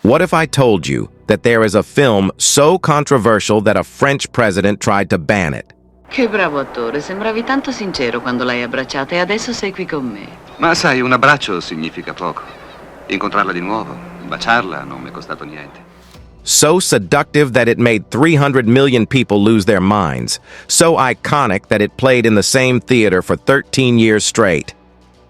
What if I told you that there is a film so controversial that a French president tried to ban it? Che bravo attore, sembravi tanto sincero quando l'hai abbracciata e adesso sei qui con me. Ma sai, un abbraccio significa poco. Incontrarla di nuovo, baciarla, non mi è costato niente. So seductive that it made 300 million people lose their minds. So iconic that it played in the same theater for 13 years straight.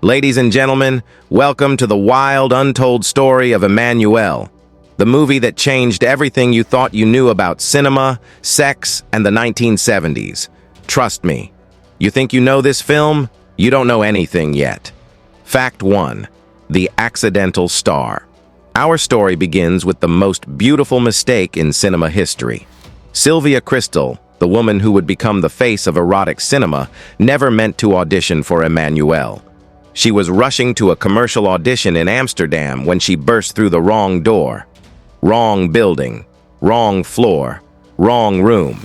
Ladies and gentlemen, welcome to the wild, untold story of Emmanuelle, the movie that changed everything you thought you knew about cinema, sex, and the 1970s. Trust me. You think you know this film? You don't know anything yet. Fact 1. The Accidental Star. Our story begins with the most beautiful mistake in cinema history. Sylvia Kristel, the woman who would become the face of erotic cinema, never meant to audition for Emmanuelle. She was rushing to a commercial audition in Amsterdam when she burst through the wrong door. Wrong building, wrong floor, wrong room.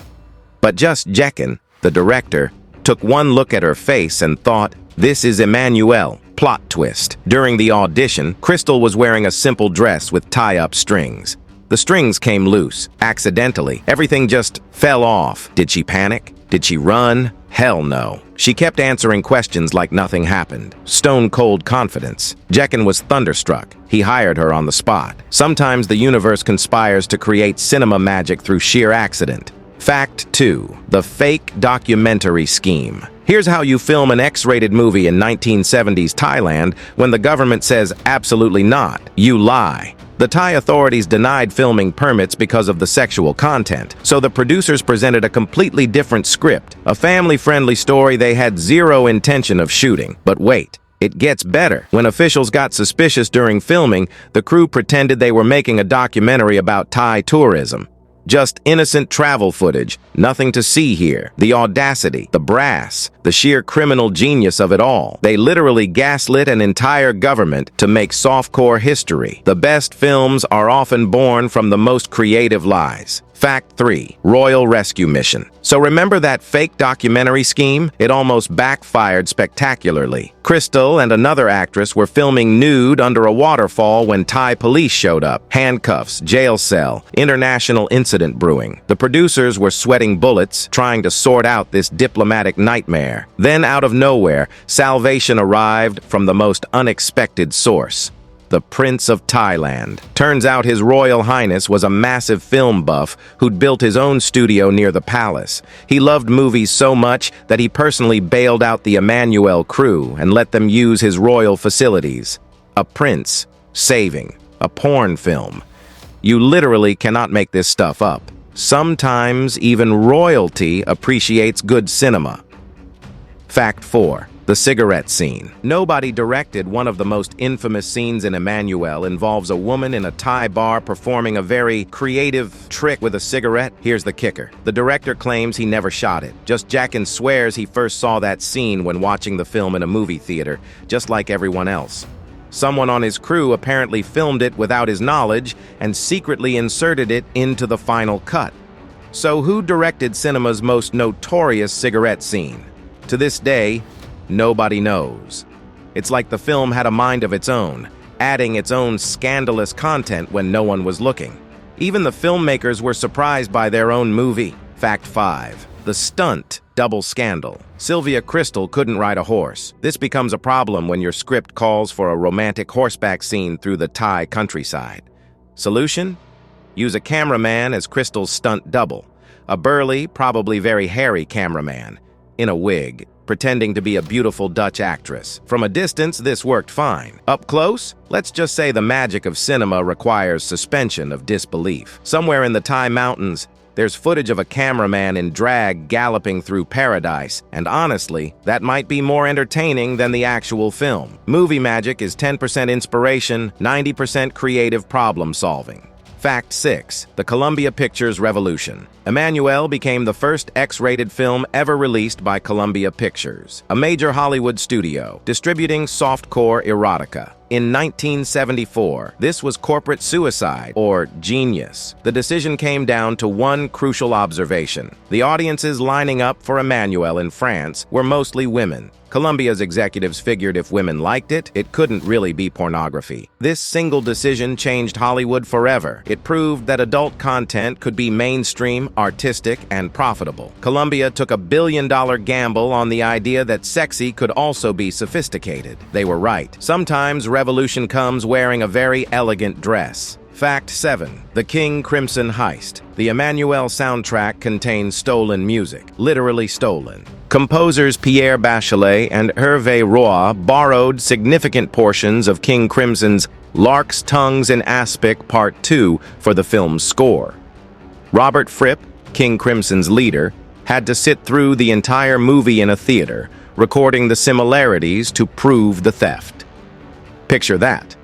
But just Jekken, the director, took one look at her face and thought, "This is Emmanuelle." Plot twist. During the audition, Kristel was wearing a simple dress with tie-up strings. The strings came loose, accidentally. Everything just fell off. Did she panic? Did she run? Hell no. She kept answering questions like nothing happened. Stone-cold confidence. Jekken was thunderstruck. He hired her on the spot. Sometimes the universe conspires to create cinema magic through sheer accident. Fact 2. The fake documentary scheme. Here's how you film an X-rated movie in 1970s Thailand when the government says absolutely not. You lie. The Thai authorities denied filming permits because of the sexual content, so the producers presented a completely different script, a family-friendly story they had zero intention of shooting. But wait, it gets better. When officials got suspicious during filming, the crew pretended they were making a documentary about Thai tourism. Just innocent travel footage, nothing to see here. The audacity, the brass, the sheer criminal genius of it all. They literally gaslit an entire government to make softcore history. The best films are often born from the most creative lies. Fact 3. Royal Rescue Mission. So remember that fake documentary scheme? It almost backfired spectacularly. Kristel and another actress were filming nude under a waterfall when Thai police showed up. Handcuffs, jail cell, international incident brewing. The producers were sweating bullets, trying to sort out this diplomatic nightmare. Then out of nowhere, salvation arrived from the most unexpected source. The Prince of Thailand. Turns out His Royal Highness was a massive film buff who'd built his own studio near the palace. He loved movies so much that he personally bailed out the Emmanuelle crew and let them use his royal facilities. A prince saving a porn film. You literally cannot make this stuff up. Sometimes even royalty appreciates good cinema. Fact 4. The cigarette scene. Nobody directed one of the most infamous scenes in Emmanuelle involves a woman in a Thai bar performing a very creative trick with a cigarette. Here's the kicker. The director claims he never shot it. Just Jekken swears he first saw that scene when watching the film in a movie theater, just like everyone else. Someone on his crew apparently filmed it without his knowledge and secretly inserted it into the final cut. So who directed cinema's most notorious cigarette scene? To this day, nobody knows. It's like the film had a mind of its own, adding its own scandalous content when no one was looking. Even the filmmakers were surprised by their own movie. Fact 5. The stunt double scandal. Sylvia Kristel couldn't ride a horse. This becomes a problem when your script calls for a romantic horseback scene through the Thai countryside. Solution? Use a cameraman as Kristel's stunt double. A burly, probably very hairy cameraman, in a wig, pretending to be a beautiful Dutch actress. From a distance, this worked fine. Up close, let's just say the magic of cinema requires suspension of disbelief. Somewhere in the Thai mountains, there's footage of a cameraman in drag galloping through paradise, and honestly, that might be more entertaining than the actual film. Movie magic is 10% inspiration, 90% creative problem solving. Fact 6. The Columbia Pictures Revolution. Emmanuelle became the first X-rated film ever released by Columbia Pictures, a major Hollywood studio, distributing softcore erotica. In 1974, this was corporate suicide, or genius. The decision came down to one crucial observation. The audiences lining up for Emmanuelle in France were mostly women. Columbia's executives figured if women liked it, it couldn't really be pornography. This single decision changed Hollywood forever. It proved that adult content could be mainstream, artistic, and profitable. Columbia took a billion-dollar gamble on the idea that sexy could also be sophisticated. They were right. Sometimes revolution comes wearing a very elegant dress. Fact 7. The King Crimson Heist. The Emmanuelle soundtrack contains stolen music, literally stolen. Composers Pierre Bachelet and Hervé Roy borrowed significant portions of King Crimson's Lark's Tongues in Aspic Part 2 for the film's score. Robert Fripp, King Crimson's leader, had to sit through the entire movie in a theater, recording the similarities to prove the theft. Picture that.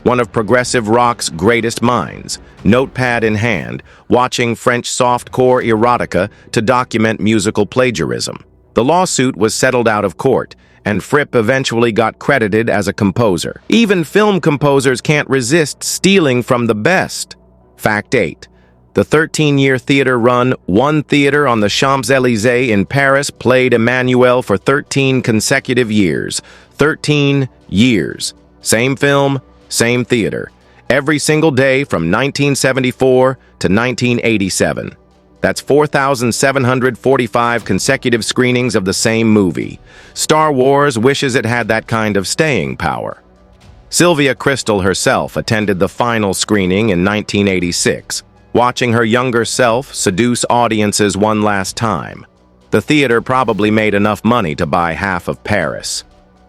One of progressive rock's greatest minds, notepad in hand, watching French softcore erotica to document musical plagiarism. The lawsuit was settled out of court, and Fripp eventually got credited as a composer. Even film composers can't resist stealing from the best. Fact 8. The 13-year theater run, One Theater on the Champs-Élysées in Paris played Emmanuelle for 13 consecutive years. 13 years. Same film, same theater. Every single day from 1974 to 1987. That's 4,745 consecutive screenings of the same movie. Star Wars wishes it had that kind of staying power. Sylvia Kristel herself attended the final screening in 1986, watching her younger self seduce audiences one last time. The theater probably made enough money to buy half of Paris.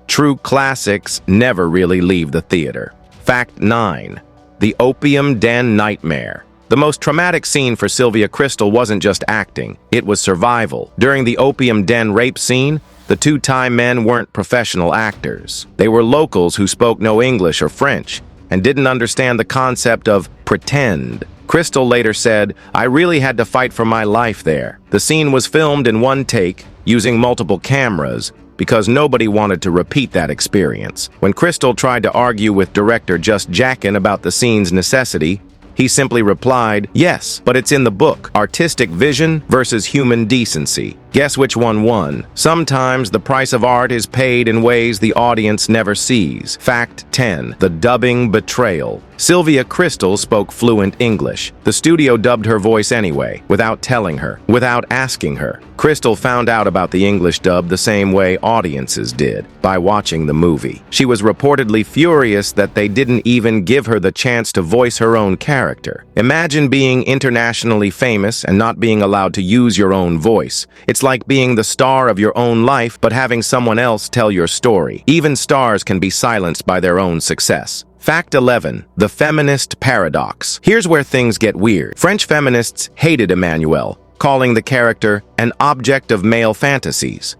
True classics never really leave the theater. Fact 9. The Opium Den Nightmare. The most traumatic scene for Sylvia Kristel wasn't just acting, it was survival. During the Opium Den rape scene, the two Thai men weren't professional actors. They were locals who spoke no English or French and didn't understand the concept of pretend. Kristel later said, "I really had to fight for my life there." The scene was filmed in one take, using multiple cameras, because nobody wanted to repeat that experience. When Kristel tried to argue with director Just Jackin about the scene's necessity, he simply replied, "Yes, but it's in the book. Artistic vision versus human decency. Guess which one won? Sometimes the price of art is paid in ways the audience never sees." Fact 10. The dubbing betrayal. Sylvia Kristel spoke fluent English. The studio dubbed her voice anyway, without telling her, without asking her. Kristel found out about the English dub the same way audiences did, by watching the movie. She was reportedly furious that they didn't even give her the chance to voice her own character. Imagine being internationally famous and not being allowed to use your own voice. It's like being the star of your own life but having someone else tell your story. Even stars can be silenced by their own success. Fact 11. The feminist paradox. Here's where things get weird. French feminists hated Emmanuelle, calling the character an object of male fantasies.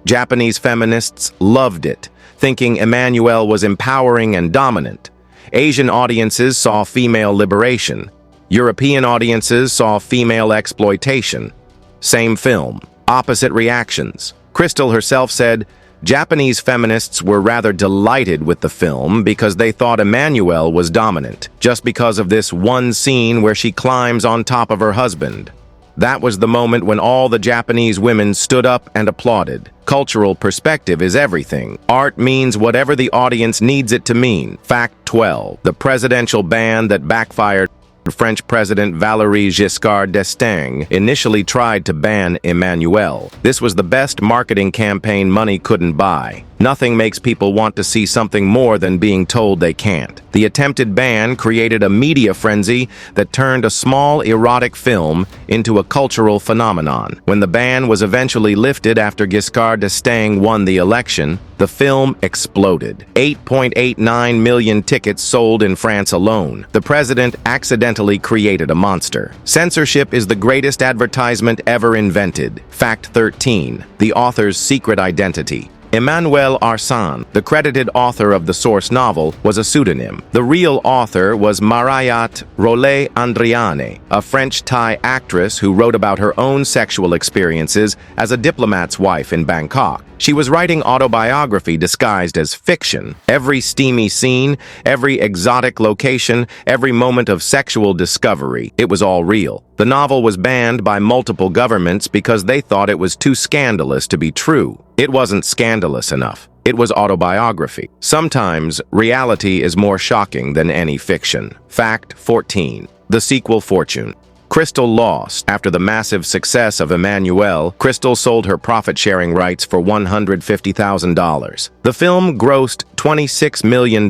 Japanese feminists loved it, thinking Emmanuelle was empowering and dominant. Asian audiences saw female liberation. European audiences saw female exploitation. Same film, opposite reactions. Kristel herself said, Japanese feminists were rather delighted with the film because they thought Emmanuelle was dominant, just because of this one scene where she climbs on top of her husband. That was the moment when all the Japanese women stood up and applauded. Cultural perspective is everything. Art means whatever the audience needs it to mean. Fact 12. The presidential ban that backfired. French President Valéry Giscard d'Estaing initially tried to ban Emmanuelle. This was the best marketing campaign money couldn't buy. Nothing makes people want to see something more than being told they can't. The attempted ban created a media frenzy that turned a small erotic film into a cultural phenomenon. When the ban was eventually lifted after Giscard d'Estaing won the election, the film exploded. 8.89 million tickets sold in France alone. The president accidentally created a monster. Censorship is the greatest advertisement ever invented. Fact 13. The author's secret identity. Emmanuelle Arsène, the credited author of the source novel, was a pseudonym. The real author was Mariette Rollet Andriane, a French-Thai actress who wrote about her own sexual experiences as a diplomat's wife in Bangkok. She was writing autobiography disguised as fiction. Every steamy scene, every exotic location, every moment of sexual discovery, it was all real. The novel was banned by multiple governments because they thought it was too scandalous to be true. It wasn't scandalous enough. It was autobiography. Sometimes, reality is more shocking than any fiction. Fact 14. The sequel fortune. Crystal lost. After the massive success of Emmanuelle, Crystal sold her profit-sharing rights for $150,000. The film grossed $26 million.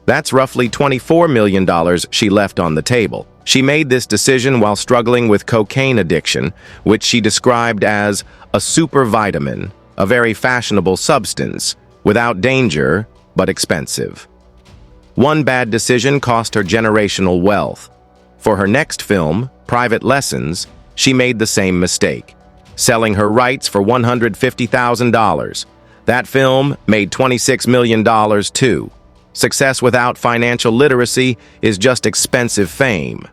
That's roughly $24 million she left on the table. She made this decision while struggling with cocaine addiction, which she described as a super vitamin, a very fashionable substance, without danger, but expensive. One bad decision cost her generational wealth. For her next film, Private Lessons, she made the same mistake, selling her rights for $150,000. That film made $26 million too. Success without financial literacy is just expensive fame.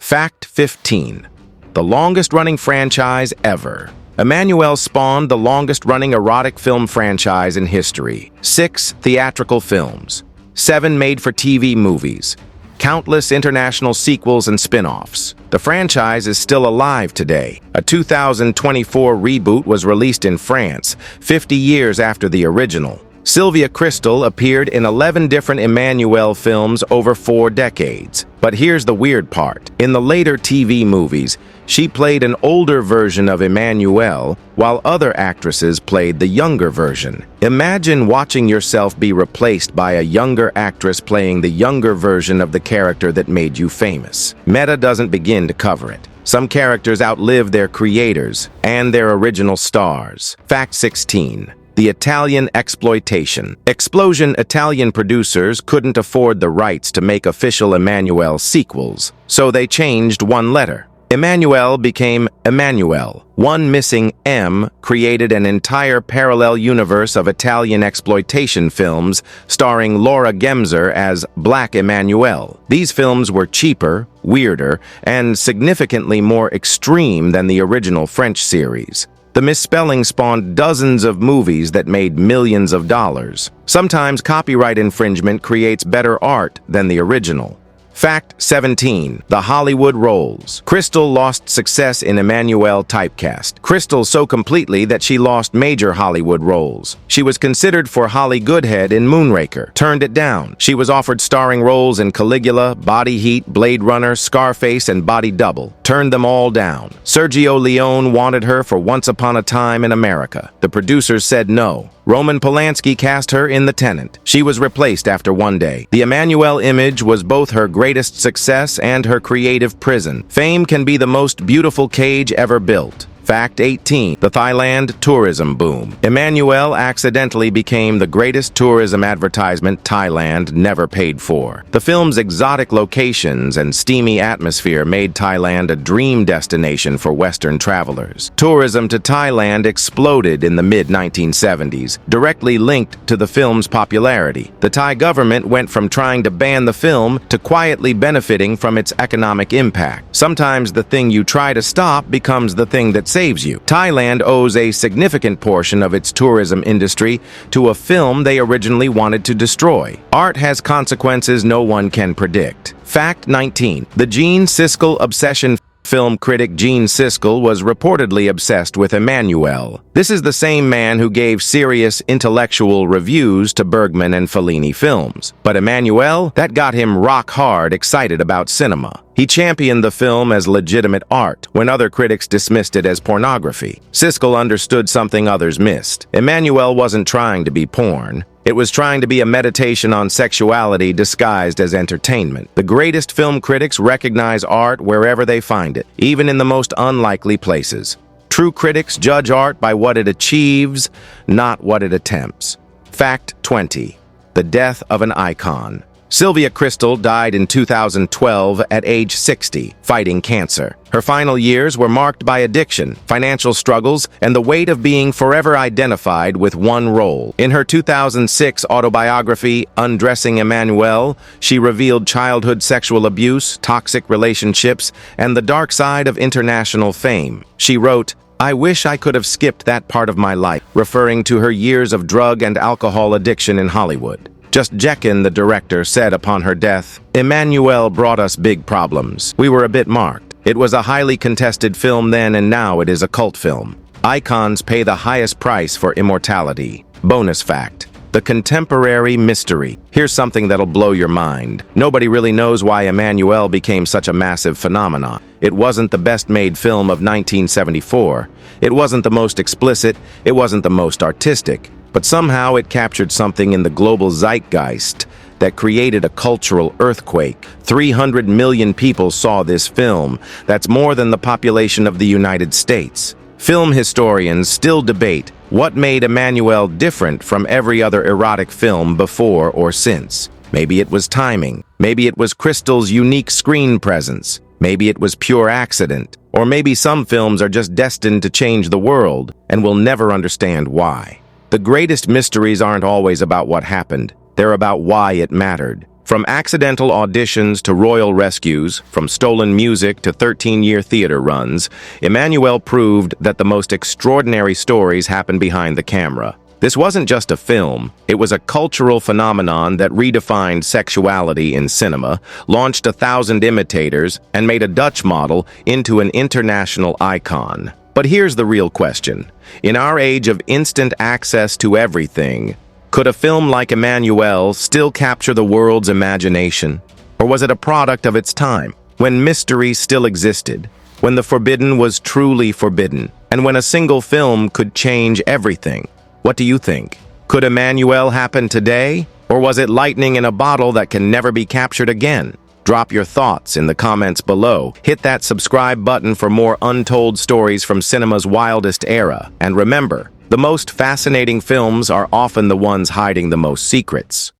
Fact 15. The longest-running franchise ever. Emmanuelle spawned the longest-running erotic film franchise in history. 6 theatrical films, 7 made-for-TV movies, countless international sequels and spin-offs. The franchise is still alive today. A 2024 reboot was released in France, 50 years after the original. Sylvia Crystal appeared in 11 different Emmanuelle films over 4 decades. But here's the weird part. In the later TV movies, she played an older version of Emmanuelle, while other actresses played the younger version. Imagine watching yourself be replaced by a younger actress playing the younger version of the character that made you famous. Meta doesn't begin to cover it. Some characters outlive their creators and their original stars. Fact 16. The Italian exploitation. Explosion Italian producers couldn't afford the rights to make official Emmanuelle sequels, so they changed one letter. Emmanuelle became Emmanuelle. One missing M created an entire parallel universe of Italian exploitation films starring Laura Gemser as Black Emmanuelle. These films were cheaper, weirder, and significantly more extreme than the original French series. The misspelling spawned dozens of movies that made millions of dollars. Sometimes copyright infringement creates better art than the original. Fact 17. The Hollywood roles. Crystal lost success in Emmanuelle typecast. Crystal so completely that she lost major Hollywood roles. She was considered for Holly Goodhead in Moonraker. Turned it down. She was offered starring roles in Caligula, Body Heat, Blade Runner, Scarface, and Body Double. Turned them all down. Sergio Leone wanted her for Once Upon a Time in America. The producers said no. Roman Polanski cast her in The Tenant. She was replaced after one day. The Emmanuelle image was both her greatest success and her creative prison. Fame can be the most beautiful cage ever built. Fact 18. The Thailand tourism boom. Emmanuelle accidentally became the greatest tourism advertisement Thailand never paid for. The film's exotic locations and steamy atmosphere made Thailand a dream destination for Western travelers. Tourism to Thailand exploded in the mid-1970s, directly linked to the film's popularity. The Thai government went from trying to ban the film to quietly benefiting from its economic impact. Sometimes the thing you try to stop becomes the thing that saves you. Thailand owes a significant portion of its tourism industry to a film they originally wanted to destroy. Art has consequences no one can predict. Fact 19. The Gene Siskel obsession. Film critic Gene Siskel was reportedly obsessed with Emmanuelle. This is the same man who gave serious intellectual reviews to Bergman and Fellini films. But Emmanuelle, that got him rock hard excited about cinema. He championed the film as legitimate art when other critics dismissed it as pornography. Siskel understood something others missed. Emmanuelle wasn't trying to be porn. It was trying to be a meditation on sexuality disguised as entertainment. The greatest film critics recognize art wherever they find it, even in the most unlikely places. True critics judge art by what it achieves, not what it attempts. Fact 20. The death of an icon. Sylvia Crystal died in 2012 at age 60, fighting cancer. Her final years were marked by addiction, financial struggles, and the weight of being forever identified with one role. In her 2006 autobiography, Undressing Emmanuelle, she revealed childhood sexual abuse, toxic relationships, and the dark side of international fame. She wrote, I wish I could have skipped that part of my life, referring to her years of drug and alcohol addiction in Hollywood. Just Jekin, the director, said upon her death, "Emmanuelle brought us big problems. We were a bit marked. It was a highly contested film then, and now it is a cult film. Icons pay the highest price for immortality." Bonus fact: the contemporary mystery. Here's something that'll blow your mind. Nobody really knows why Emmanuelle became such a massive phenomenon. It wasn't the best-made film of 1974. It wasn't the most explicit. It wasn't the most artistic. But somehow it captured something in the global zeitgeist that created a cultural earthquake. 300 million people saw this film. That's more than the population of the United States. Film historians still debate what made Emmanuelle different from every other erotic film before or since. Maybe it was timing. Maybe it was Crystal's unique screen presence. Maybe it was pure accident. Or maybe some films are just destined to change the world, and we'll never understand why. The greatest mysteries aren't always about what happened. They're about why it mattered. From accidental auditions to royal rescues, from stolen music to 13-year theater runs, Emmanuelle proved that the most extraordinary stories happen behind the camera. This wasn't just a film. It was a cultural phenomenon that redefined sexuality in cinema, launched 1,000 imitators, and made a Dutch model into an international icon. But here's the real question. In our age of instant access to everything, could a film like Emmanuelle still capture the world's imagination? Or was it a product of its time, when mystery still existed, when the forbidden was truly forbidden, and when a single film could change everything? What do you think? Could Emmanuelle happen today? Or was it lightning in a bottle that can never be captured again? Drop your thoughts in the comments below. Hit that subscribe button for more untold stories from cinema's wildest era. And remember, the most fascinating films are often the ones hiding the most secrets.